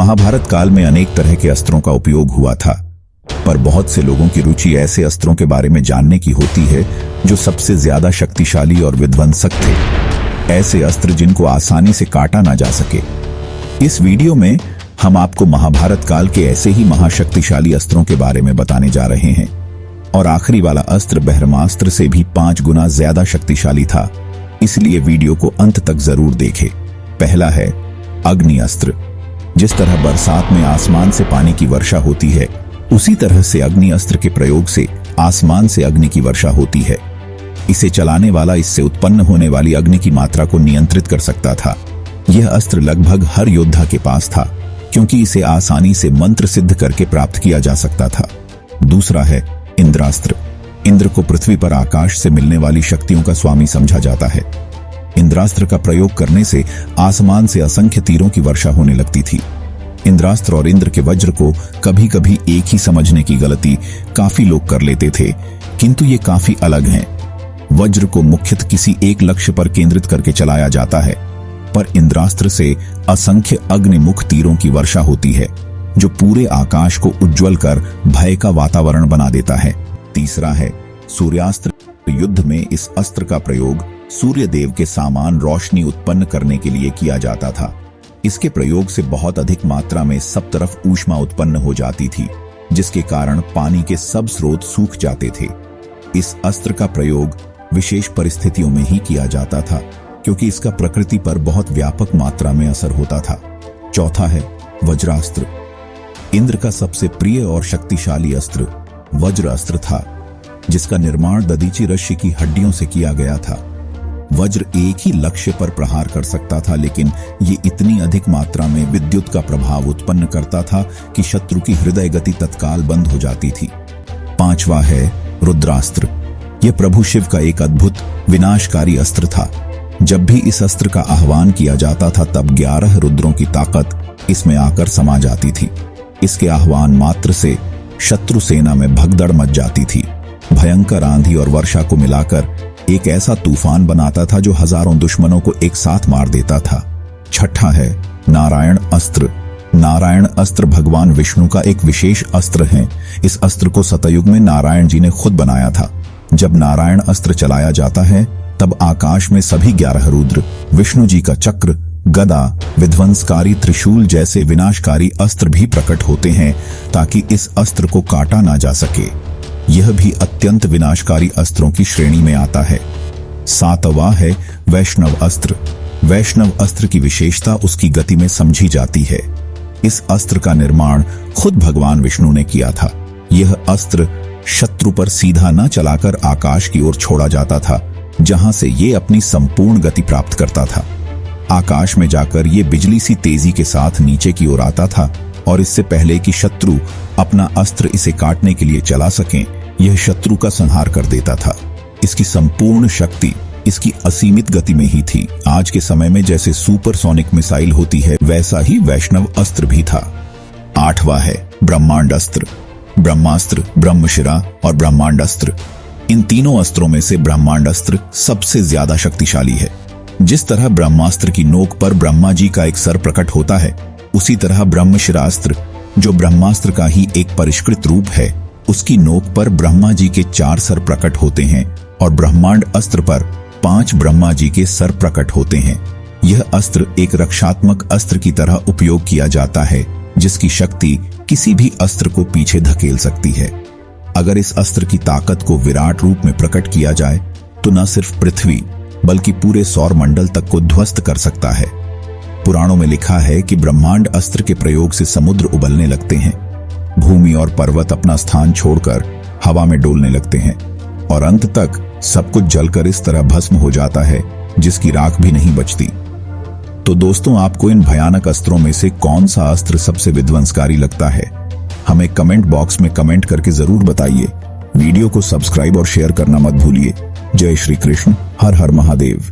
महाभारत काल में अनेक तरह के अस्त्रों का उपयोग हुआ था, पर बहुत से लोगों की रुचि ऐसे अस्त्रों के बारे में जानने की होती है जो सबसे ज्यादा शक्तिशाली और विध्वंसक थे। ऐसे अस्त्र जिनको आसानी से काटा ना जा सके। इस वीडियो में हम आपको महाभारत काल के ऐसे ही महाशक्तिशाली अस्त्रों के बारे में बताने जा रहे हैं। और आखिरी वाला अस्त्र ब्रह्मास्त्र से भी 5 गुना ज्यादा शक्तिशाली था, इसलिए वीडियो को अंत तक जरूर देखें। पहला है अग्नि अस्त्र। जिस तरह बरसात में आसमान से पानी की वर्षा होती है, उसी तरह से अग्नि अस्त्र के प्रयोग से आसमान से अग्नि की वर्षा होती है। इसे चलाने वाला इससे उत्पन्न होने वाली अग्नि की मात्रा को नियंत्रित कर सकता था। यह अस्त्र लगभग हर योद्धा के पास था, क्योंकि इसे आसानी से मंत्र सिद्ध करके प्राप्त किया जा सकता था। दूसरा है इंद्रास्त्र। इंद्र को पृथ्वी पर आकाश से मिलने वाली शक्तियों का स्वामी समझा जाता है। इंद्रास्त्र का प्रयोग करने से आसमान से असंख्य तीरों की वर्षा होने लगती थी। इंद्रास्त्र और इंद्र के वज्र को कभी कभी एक ही समझने की गलती काफी लोग कर लेते थे, किंतु ये काफी अलग हैं। वज्र को मुख्यतः किसी एक लक्ष्य पर केंद्रित करके चलाया जाता है, पर इंद्रास्त्र से असंख्य अग्निमुख तीरों की वर्षा होती है, जो पूरे आकाश को उज्ज्वल कर भय का वातावरण बना देता है। तीसरा है सूर्यास्त्र। युद्ध में इस अस्त्र का प्रयोग सूर्य देव के समान रोशनी उत्पन्न करने के लिए किया जाता था। इसके प्रयोग से बहुत अधिक मात्रा में सब तरफ ऊष्मा उत्पन्न हो जाती थी, जिसके कारण पानी के सब स्रोत सूख जाते थे। इस अस्त्र का प्रयोग विशेष परिस्थितियों में ही किया जाता था, क्योंकि इसका प्रकृति पर बहुत व्यापक मात्रा में असर होता था। चौथा है वज्रास्त्र। इंद्र का सबसे प्रिय और शक्तिशाली अस्त्र वज्र अस्त्र था, जिसका निर्माण दधीची रस्सी की हड्डियों से किया गया था। वज्र एक ही लक्ष्य पर प्रहार कर सकता था, लेकिन ये इतनी अधिक मात्रा में विद्युत का प्रभाव उत्पन्न करता था कि शत्रु की हृदय गति तत्काल बंद हो जाती थी। पांचवा है रुद्रास्त्र। यह प्रभु शिव का एक अद्भुत विनाशकारी अस्त्र था। जब भी इस अस्त्र का आह्वान किया जाता था, तब 11 रुद्रों की ताकत इसमें आकर समा जाती थी। इसके आह्वान मात्र से शत्रु सेना में भगदड़ मच जाती थी। भयंकर आंधी और वर्षा को मिलाकर एक ऐसा तूफान बनाता था जो हजारों दुश्मनों को एक साथ मार देता था। छठा है नारायण अस्त्र। नारायण अस्त्र भगवान विष्णु का एक विशेष अस्त्र है। इस अस्त्र को सतयुग में नारायण जी ने खुद बनाया था। जब नारायण अस्त्र चलाया जाता है, तब आकाश में सभी 11 रुद्र, विष्णु जी का चक्र, गदा, विध्वंसकारी त्रिशूल जैसे विनाशकारी अस्त्र भी प्रकट होते हैं, ताकि इस अस्त्र को काटा ना जा सके। यह भी अत्यंत विनाशकारी अस्त्रों की श्रेणी में आता है। सातवां है वैष्णव अस्त्र। वैष्णव अस्त्र की विशेषता उसकी गति में समझी जाती है। इस अस्त्र का निर्माण खुद भगवान विष्णु ने किया था। यह अस्त्र शत्रु पर सीधा न चलाकर आकाश की ओर छोड़ा जाता था, जहां से ये अपनी संपूर्ण गति प्राप्त करता था। आकाश में जाकर ये बिजली सी तेजी के साथ नीचे की ओर आता था, और इससे पहले कि शत्रु अपना अस्त्र इसे काटने के लिए चला सकें, यह शत्रु का संहार कर देता था। इसकी संपूर्ण शक्ति इसकी असीमित गति में ही थी। आज के समय में जैसे सुपरसोनिक मिसाइल होती है, वैसा ही वैष्णव अस्त्र भी था। आठवां है ब्रह्मांड अस्त्र। ब्रह्मास्त्र, ब्रह्मशिरा और ब्रह्मांड अस्त्र, इन तीनों अस्त्रों में से ब्रह्मांड अस्त्र सबसे ज्यादा शक्तिशाली है। जिस तरह ब्रह्मास्त्र की नोक पर ब्रह्मा जी का एक सर प्रकट होता है, उसी तरह ब्रह्मशिरास्त्र, जो ब्रह्मास्त्र का ही एक परिष्कृत रूप है, उसकी नोक पर ब्रह्मा जी के 4 सर प्रकट होते हैं, और ब्रह्मांड अस्त्र पर 5 ब्रह्मा जी के सर प्रकट होते हैं। यह अस्त्र एक रक्षात्मक अस्त्र की तरह उपयोग किया जाता है, जिसकी शक्ति किसी भी अस्त्र को पीछे धकेल सकती है। अगर इस अस्त्र की ताकत को विराट रूप में प्रकट किया जाए, तो न सिर्फ पृथ्वी बल्कि पूरे सौर मंडल तक को ध्वस्त कर सकता है। पुराणों में लिखा है कि ब्रह्मांड अस्त्र के प्रयोग से समुद्र उबलने लगते हैं, भूमि और पर्वत अपना स्थान छोड़कर हवा में डोलने लगते हैं, और अंत तक सब कुछ जलकर इस तरह भस्म हो जाता है जिसकी राख भी नहीं बचती। तो दोस्तों, आपको इन भयानक अस्त्रों में से कौन सा अस्त्र सबसे विध्वंसकारी लगता है? हमें कमेंट बॉक्स में कमेंट करके जरूर बताइए। वीडियो को सब्सक्राइब और शेयर करना मत भूलिए। जय श्री कृष्ण। हर हर महादेव।